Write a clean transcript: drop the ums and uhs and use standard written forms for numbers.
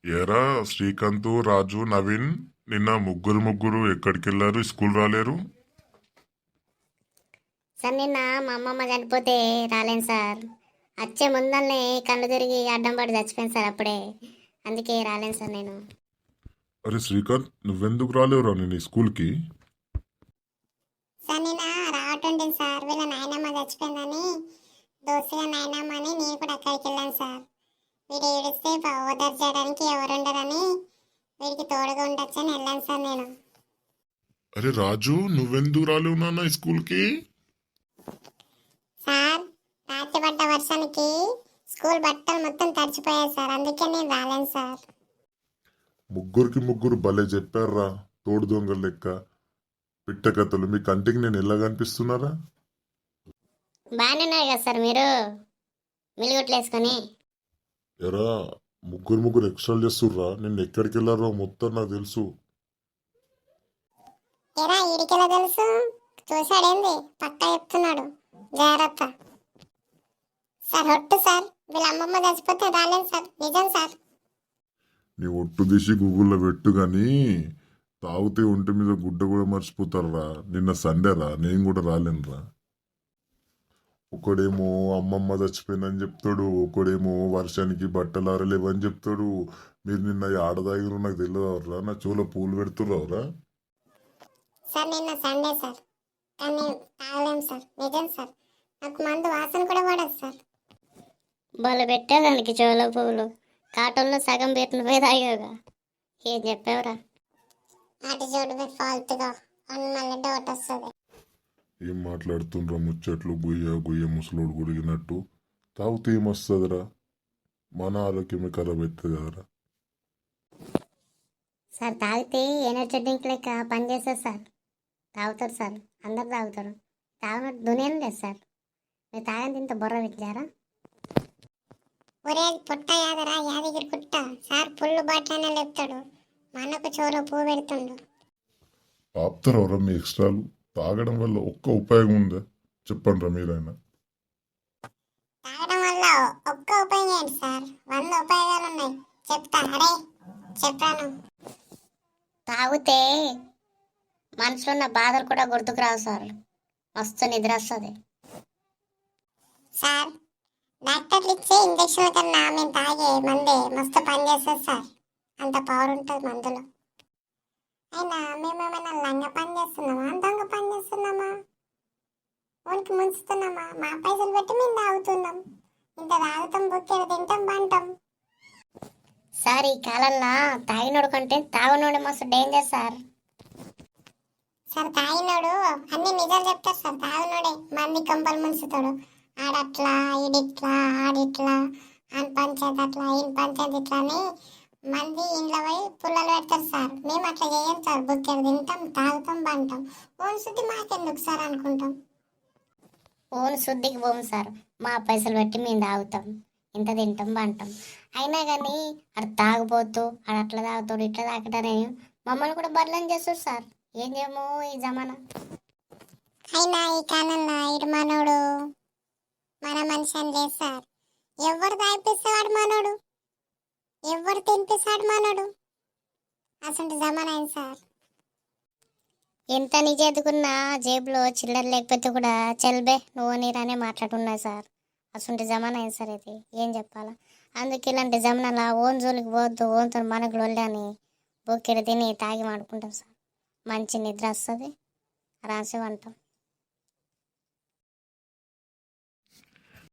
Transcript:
ఏరా శ్రీకాంత్, రాజు, నవీన్ నిన్న ముగ్గురు ఎక్కడికి వెళ్ళారు? స్కూల్ రాలేరు? సార్ నిన్న మా అమ్మమ్మ చనిపోతే రాలేను సార్. వచ్చే ముందల్నే కళ్ళు తిరిగి అడ్డం పడి చచ్చిపోయాను సార్ అప్పుడే. అందుకే రాలేను సార్ నేను. అరే శ్రీకాంత్, నువ్వెందుకు రాలేవురా నేను ఈ స్కూల్కి? సార్ నిన్న రావటుండే సార్, వీళ్ళ నాయనమ్మ చచ్చిపోయిందని దోస్తుగా నాయనమ్మ అని నేను కూడా అక్కడికి వెళ్ళాను సార్. వీడు ఏడిస్తే ఓదార్ చేయడానికి ఎవరుండరని వీడికి తోడుగా ఉండొచ్చని వెళ్ళాను సార్ నేను. అరే రాజు, నువ్వెందుకు రాలేవు నాన్న ఈ స్కూల్కి? సార్, రాత్రి పడ్డ వర్షానికి స్కూల్ బట్టలు మొత్తం తడిచిపోయాయి సార్, అందుకే నేను రాలేను సార్. ముగ్గురు భలే చెప్పారా, తోడు దొంగల లెక్క. పిట్ట కథలు మీ కంటికి నేను ఎలా కనిపిస్తున్నారా? బాగానే ఉన్నారు కదా సార్ మీరు, మిలుగుట్లేసుకొని. ఎరా ముగ్గురు ఎక్స్ట్రాలు చేస్తుర్రా, నిన్న ఎక్కడికి వెళ్ళారో మొత్తం నాకు తెలుసు. ఎరా ఈడికెలా తెలుసు? చూశాడేంది? పక్కా చెప్తున్నాడు, జాగ్రత్త. సార్ ఒట్టు సార్, వీళ్ళ అమ్మమ్మ చచ్చిపోతే రాలేను సార్, నిజం సార్. నీ ఒట్టు తీసి గూగుల్లో పెట్టు గాని, తాగితే ఒంటి మీద గుడ్డ కూడా మర్చిపోతారా. నిన్న సండేరా, నేను కూడా రాలేనురా. ఒకడేమో అమ్మమ్మ చచ్చిపోయిందని చెప్తాడు, ఒకడేమో వర్షానికి బట్టలు ఆరలేవని చెప్తాడు. మీరు నిన్న ఆడదాగిరు నాకు తెలియదురా, నా చెవులో పూలు పెడుతుర్రావురా. సార్ నిన్న సండే సార్, కానీ తాగలేము సార్, నిజం సార్. నాకు మందు వాసన కూడా పడదు సార్. బలు పెట్టేదానికి చెవుల పువ్వులు, కాటంలో సగం పెట్టిన పోయి తాగావుగా. ఏం చెప్పావురా? అటు చూడు ఫాల్తుగా అని మళ్ళీ డౌట్ వస్తుంది. ఏం మాట్లాడుతుండ్రా ముచ్చట్లు, గుయ్య ముసలోడు గురిగినట్టు. తాగితే ఏమొస్తుందిరా, మన ఆరోగ్యమే ఖరాబ్ అవుతుంది కదరా. సార్ తాగితే ఎనర్జీ డ్రింక్ లెక్క పనిచేస్తారు సార్. తాగుతారు సార్, అందరు తాగుతారు. తాగినట్టు దునియానే లేదు సార్. మీరు తాగని ఇంత బుర్ర పెట్టారా? ఒరే పుట్ట యాదరా, యాదగిరి పుట్ట సార్, పుల్లు బాట్లనే లేపుతాడు, మనకు చెవులో పువ్వు పెడుతుండు. ఆపుతారా మీ ఎక్స్ట్రాలు? తాగడం వల్ల ఒక్క ఉపయోగం ఉందా చెప్పండి రా మీరైనా. తాగడం వల్ల ఒక్క ఉపయోగం ఏంటి సార్, 100 ఉపయోగాలు ఉన్నాయి, చెప్తా. అరే చెప్పాను. తాగితే మనసులో ఉన్న బాధలు కూడా గుర్తుకు రావు సార్. మస్తు నిద్ర వస్తుంది సార్, డాక్టర్లు ఇచ్చే ఇంజక్షన్ల కన్నా మేము తాగే మందే మస్తు పని చేస్తుంది సార్, అంత పవర్ ఉంటుంది మందులో. అయినా మేమేమైనా లంగ పని చేస్తున్నామా, దొంగ పని చేస్తున్నామా, ఓనికి ముంచుతున్నామా? మా పైసలు పెట్టి మేము తాగుతున్నాం, ఇంత తాగుతాం, బుక్కేడు తింటాం, బంటాం. సార్ ఈ కాలంలో తాగినోడు కంటే తాగునోడు మస్తు డేంజర్ సార్. సార్ తాగినోడు అన్ని నిజాలు చెప్తారు సార్, తాగినోడే మంది కంపలు ముంచుతాడు. ఆడట్లా, ఈడిట్లా, ఆడిట్లా, అని పంచాయతీ అట్లా, ఈయన పంచాయతీ ఇట్లా అని మంది ఇంట్లో పోయి పుల్లలు పెడతారు సార్. మేము అట్లా చేయం సార్, బుక్కెడు తింటాం, తాగుతాం, బంటాం. ఓన్ శుద్ధి మాకెందుకు సార్ అనుకుంటాం. ఓన్ శుద్ధికి పోము సార్, మా పైసలు పెట్టి మేము తాగుతాం, ఇంత తింటాం, బంటాం. అయినా కానీ అటు తాగుపోతూ ఆడు అట్లా తాగుతాడు, ఇట్లా తాగుతాడని మమ్మల్ని కూడా బర్లను చేస్తారు సార్. ఏం చేయమో ఈ జమానా. అయినా ఈ కాలంలో ఇటు మనోడు మన మనిషి అని లేదు సార్. ఎవరు తాగిపిస్తాడు మనోడు, ఎవరు తినిపిస్తాడు మనోడు, అసలు జమానా అయింది సార్. ఎంత నిజేదుకున్నా జేబులో చిల్లర లేకపోతే కూడా చెల్బే నువ్వు నీరానే మాట్లాడున్నా సార్. అసలు జమానా అయింది సార్ ఇది, ఏం చెప్పాలా. అందుకే ఇలాంటి జమానాల ఓన్ జోలికి పోవద్దు, ఓన్తో మనకు లొల్లని బొక్కెడు తిని తాగి మాడుకుంటాం సార్. మంచి నిద్ర వస్తుంది, రాసి వంటాం.